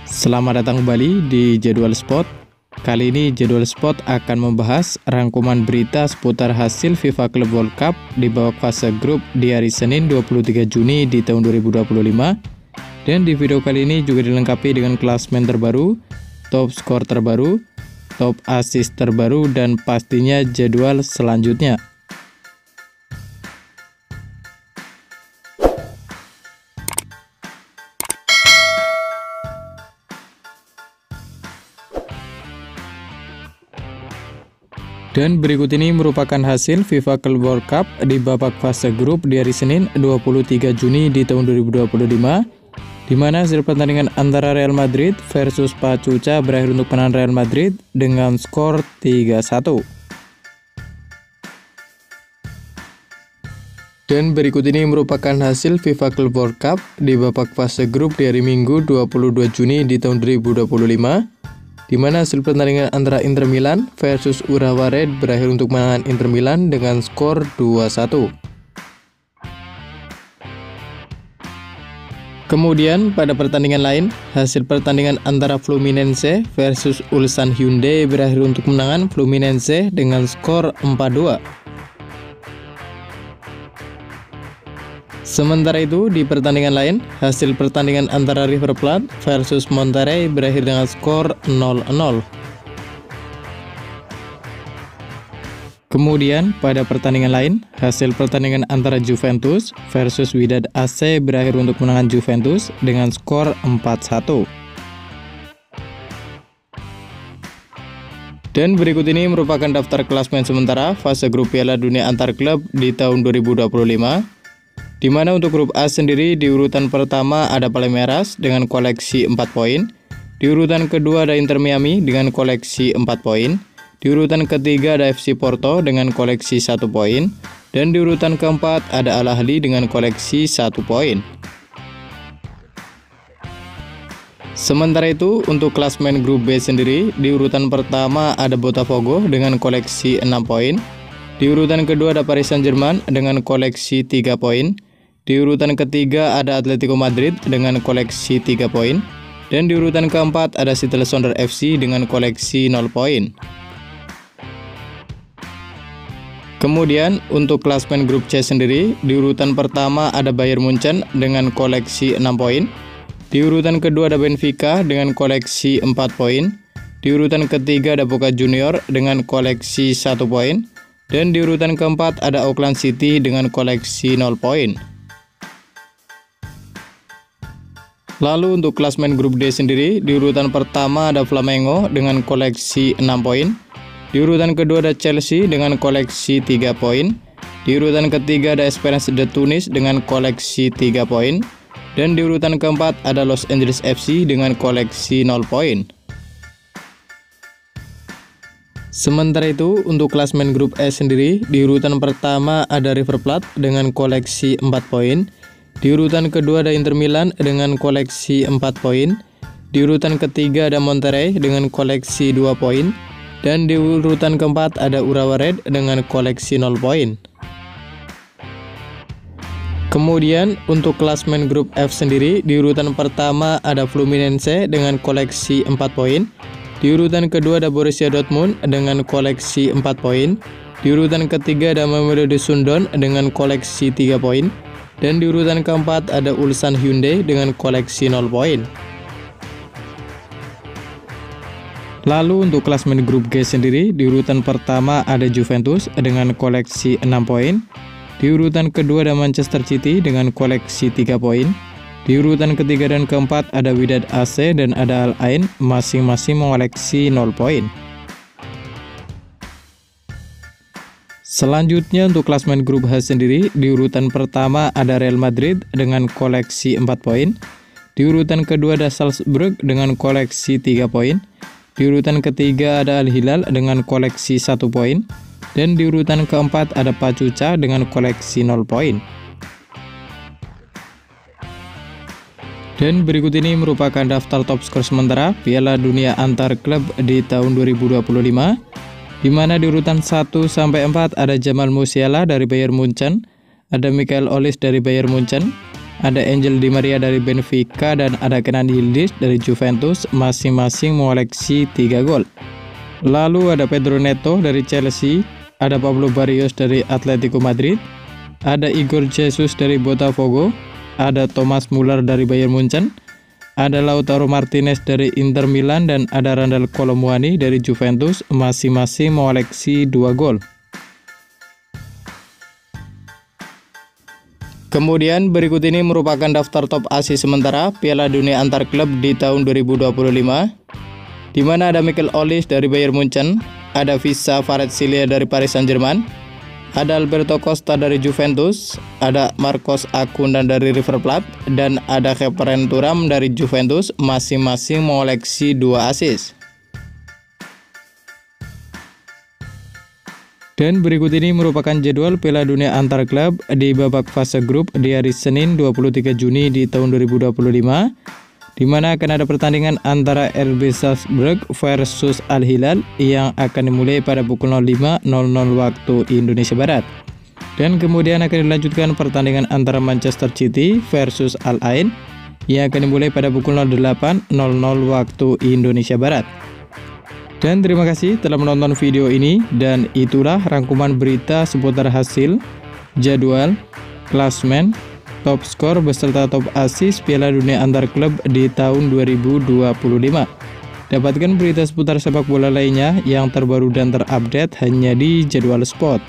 Selamat datang kembali di Jadwal Sport. Kali ini Jadwal Sport akan membahas rangkuman berita seputar hasil FIFA Club World Cup di babak fase grup di hari Senin 23 Juni di tahun 2025. Dan di video kali ini juga dilengkapi dengan klasmen terbaru, top skor terbaru, top assist terbaru, dan pastinya jadwal selanjutnya. Dan berikut ini merupakan hasil FIFA Club World Cup di babak fase grup di hari Senin 23 Juni di tahun 2025, di mana hasil pertandingan antara Real Madrid versus Pachuca berakhir untuk kemenangan Real Madrid dengan skor 3-1. Dan berikut ini merupakan hasil FIFA Club World Cup di babak fase grup di hari Minggu 22 Juni di tahun 2025, di mana hasil pertandingan antara Inter Milan versus Urawa Red berakhir untuk kemenangan Inter Milan dengan skor 2-1. Kemudian pada pertandingan lain, hasil pertandingan antara Fluminense versus Ulsan Hyundai berakhir untuk kemenangan Fluminense dengan skor 4-2. Sementara itu, di pertandingan lain, hasil pertandingan antara River Plate versus Monterrey berakhir dengan skor 0-0. Kemudian, pada pertandingan lain, hasil pertandingan antara Juventus versus Wydad AC berakhir untuk kemenangan Juventus dengan skor 4-1. Dan berikut ini merupakan daftar klasmen sementara fase grup Piala Dunia antar klub di tahun 2025. Di mana untuk grup A sendiri di urutan pertama ada Palmeiras dengan koleksi 4 poin, di urutan kedua ada Inter Miami dengan koleksi 4 poin, di urutan ketiga ada FC Porto dengan koleksi 1 poin, dan di urutan keempat ada Al Ahly dengan koleksi 1 poin. Sementara itu untuk klasmen grup B sendiri di urutan pertama ada Botafogo dengan koleksi 6 poin, di urutan kedua ada Paris Saint-Germain dengan koleksi 3 poin, di urutan ketiga ada Atletico Madrid dengan koleksi 3 poin, dan di urutan keempat ada Seattle Sounders FC dengan koleksi 0 poin. Kemudian untuk klasmen grup C sendiri, di urutan pertama ada Bayern Munchen dengan koleksi 6 poin, di urutan kedua ada Benfica dengan koleksi 4 poin, di urutan ketiga ada Boca Juniors dengan koleksi 1 poin, dan di urutan keempat ada Auckland City dengan koleksi 0 poin. Lalu untuk klasmen grup D sendiri, di urutan pertama ada Flamengo dengan koleksi 6 poin, di urutan kedua ada Chelsea dengan koleksi 3 poin, di urutan ketiga ada Esperance de Tunis dengan koleksi 3 poin, dan di urutan keempat ada Los Angeles FC dengan koleksi 0 poin. Sementara itu untuk klasmen grup E sendiri, di urutan pertama ada River Plate dengan koleksi 4 poin, di urutan kedua ada Inter Milan dengan koleksi 4 poin, di urutan ketiga ada Monterrey dengan koleksi 2 poin, dan di urutan keempat ada Urawa Red dengan koleksi 0 poin. Kemudian untuk klasmen grup F sendiri, di urutan pertama ada Fluminense dengan koleksi 4 poin, di urutan kedua ada Borussia Dortmund dengan koleksi 4 poin, di urutan ketiga ada Mamelodi Sundowns dengan koleksi 3 poin, dan di urutan keempat ada Ulsan Hyundai dengan koleksi 0 poin. Lalu untuk klasmen grup G sendiri, di urutan pertama ada Juventus dengan koleksi 6 poin, di urutan kedua ada Manchester City dengan koleksi 3 poin, di urutan ketiga dan keempat ada Wydad AC dan ada Al Ain masing-masing mengoleksi 0 poin. Selanjutnya untuk klasmen grup H sendiri, di urutan pertama ada Real Madrid dengan koleksi 4 poin, di urutan kedua ada Salzburg dengan koleksi 3 poin, di urutan ketiga ada Al Hilal dengan koleksi 1 poin, dan di urutan keempat ada Pachuca dengan koleksi 0 poin. Dan berikut ini merupakan daftar top skor sementara Piala Dunia antar klub di tahun 2025. Di mana di urutan 1 sampai 4 ada Jamal Musiala dari Bayern Munchen, ada Michael Olise dari Bayern Munchen, ada Angel Di Maria dari Benfica, dan ada Kenan Yildiz dari Juventus, masing-masing mengoleksi 3 gol. Lalu ada Pedro Neto dari Chelsea, ada Pablo Barrios dari Atletico Madrid, ada Igor Jesus dari Botafogo, ada Thomas Muller dari Bayern Munchen, ada Lautaro Martinez dari Inter Milan, dan ada Randal Kolo Muani dari Juventus, masing-masing mengoleksi 2 gol. Kemudian berikut ini merupakan daftar top asis sementara Piala Dunia antar klub di tahun 2025, di mana ada Michael Olise dari Bayern Munchen, ada Visa Kvaratskhelia dari Paris Saint-Germain, ada Alberto Costa dari Juventus, ada Marcos Acuna dari River Plate, dan ada Khephren Thuram dari Juventus, masing-masing mengoleksi 2 assist. Dan berikut ini merupakan jadwal Piala Dunia antar klub di babak fase grup di hari Senin 23 Juni di tahun 2025, di mana akan ada pertandingan antara RB Salzburg versus Al Hilal yang akan dimulai pada pukul 05.00 waktu Indonesia Barat. Dan kemudian akan dilanjutkan pertandingan antara Manchester City versus Al Ain yang akan dimulai pada pukul 08.00 waktu Indonesia Barat. Dan terima kasih telah menonton video ini, dan itulah rangkuman berita seputar hasil, jadwal, klasmen, top skor beserta top assist Piala Dunia antar klub di tahun 2025. Dapatkan berita seputar sepak bola lainnya yang terbaru dan terupdate hanya di Jadwal Sport.